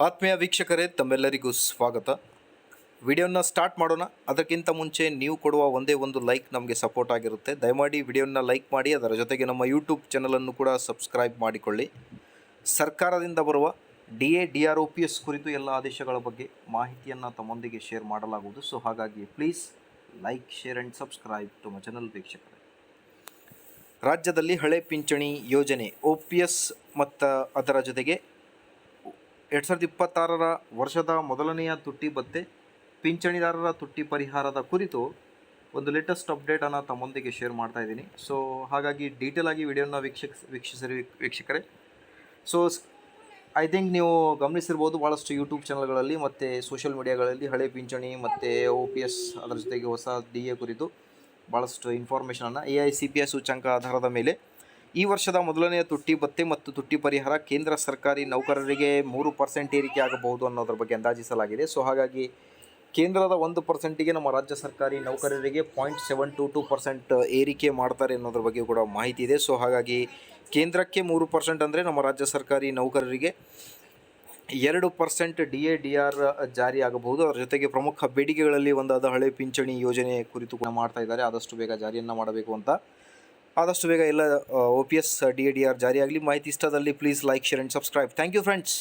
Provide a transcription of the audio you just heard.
ಆತ್ಮೀಯ ವೀಕ್ಷಕರೇ, ತಮ್ಮೆಲ್ಲರಿಗೂ ಸ್ವಾಗತ. ವಿಡಿಯೋನ ಸ್ಟಾರ್ಟ್ ಮಾಡೋಣ. ಅದಕ್ಕಿಂತ ಮುಂಚೆ ನೀವು ಕೊಡುವ ಒಂದೇ ಒಂದು ಲೈಕ್ ನಮಗೆ ಸಪೋರ್ಟ್ ಆಗಿರುತ್ತೆ. ದಯಮಾಡಿ ವಿಡಿಯೋನ ಲೈಕ್ ಮಾಡಿ, ಅದರ ಜೊತೆಗೆ ನಮ್ಮ ಯೂಟ್ಯೂಬ್ ಚಾನಲನ್ನು ಕೂಡ ಸಬ್ಸ್ಕ್ರೈಬ್ ಮಾಡಿಕೊಳ್ಳಿ. ಸರ್ಕಾರದಿಂದ ಬರುವ DA/DROPS ಕುರಿತು ಎಲ್ಲ ಆದೇಶಗಳ ಬಗ್ಗೆ ಮಾಹಿತಿಯನ್ನು ತಮ್ಮೊಂದಿಗೆ ಶೇರ್ ಮಾಡಲಾಗುವುದು. ಸೊ ಹಾಗಾಗಿ please like, share and subscribe to my channel ವೀಕ್ಷಕರೇ. ರಾಜ್ಯದಲ್ಲಿ ಹಳೆ ಪಿಂಚಣಿ ಯೋಜನೆ OPS ಮತ್ತು ಅದರ ಜೊತೆಗೆ 2026 ವರ್ಷದ ಮೊದಲನೆಯ ತುಟ್ಟಿ ಭತ್ಯೆ, ಪಿಂಚಣಿದಾರರ ತುಟ್ಟಿ ಪರಿಹಾರದ ಕುರಿತು ಒಂದು ಲೇಟೆಸ್ಟ್ ಅಪ್ಡೇಟನ್ನು ತಮ್ಮೊಂದಿಗೆ ಶೇರ್ ಮಾಡ್ತಾ ಇದ್ದೀನಿ. ಸೊ ಹಾಗಾಗಿ ಡೀಟೇಲ್ ಆಗಿ ವಿಡಿಯೋನ ವೀಕ್ಷಿಸಿರಿ ವೀಕ್ಷಕರೇ. ಸೊ ಐ ಥಿಂಕ್ ನೀವು ಗಮನಿಸಿರ್ಬೋದು, ಭಾಳಷ್ಟು ಯೂಟ್ಯೂಬ್ ಚಾನಲ್ಗಳಲ್ಲಿ ಮತ್ತು ಸೋಷಿಯಲ್ ಮೀಡಿಯಾಗಳಲ್ಲಿ ಹಳೆ ಪಿಂಚಣಿ ಮತ್ತು OPS ಅದರ ಜೊತೆಗೆ ಹೊಸ DA ಕುರಿತು ಭಾಳಷ್ಟು ಇನ್ಫಾರ್ಮೇಷನನ್ನು AICPI ಸೂಚ್ಯಂಕ ಆಧಾರದ ಮೇಲೆ ಈ ವರ್ಷದ ಮೊದಲನೆಯ ತುಟ್ಟಿ ಭತ್ಯೆ ಮತ್ತು ತುಟ್ಟಿ ಪರಿಹಾರ ಕೇಂದ್ರ ಸರ್ಕಾರಿ ನೌಕರರಿಗೆ 3% ಏರಿಕೆ ಆಗಬಹುದು ಅನ್ನೋದ್ರ ಬಗ್ಗೆ ಅಂದಾಜಿಸಲಾಗಿದೆ. ಸೊ ಹಾಗಾಗಿ ಕೇಂದ್ರದ 1%ಗೆ ನಮ್ಮ ರಾಜ್ಯ ಸರ್ಕಾರಿ ನೌಕರರಿಗೆ 0.722% ಏರಿಕೆ ಮಾಡ್ತಾರೆ ಅನ್ನೋದ್ರ ಬಗ್ಗೆ ಕೂಡ ಮಾಹಿತಿ ಇದೆ. ಸೊ ಹಾಗಾಗಿ ಕೇಂದ್ರಕ್ಕೆ 3% ಅಂದರೆ ನಮ್ಮ ರಾಜ್ಯ ಸರ್ಕಾರಿ ನೌಕರರಿಗೆ 2% DA/DR ಜಾರಿ ಆಗಬಹುದು. ಅದರ ಜೊತೆಗೆ ಪ್ರಮುಖ ಬೇಡಿಕೆಗಳಲ್ಲಿ ಒಂದಾದ ಹಳೆ ಪಿಂಚಣಿ ಯೋಜನೆ ಕುರಿತು ಕೂಡ ಮಾಡ್ತಾ ಇದ್ದಾರೆ. ಆದಷ್ಟು ಬೇಗ ಜಾರಿಯನ್ನು ಮಾಡಬೇಕು ಅಂತ. ಆದಷ್ಟು ಬೇಗ ಎಲ್ಲ OPS DA/DR ಜಾರಿಯಾಗಲಿ. ಮಾಹಿತಿ ಇಷ್ಟದಲ್ಲಿ please like, share and subscribe. Thank you friends.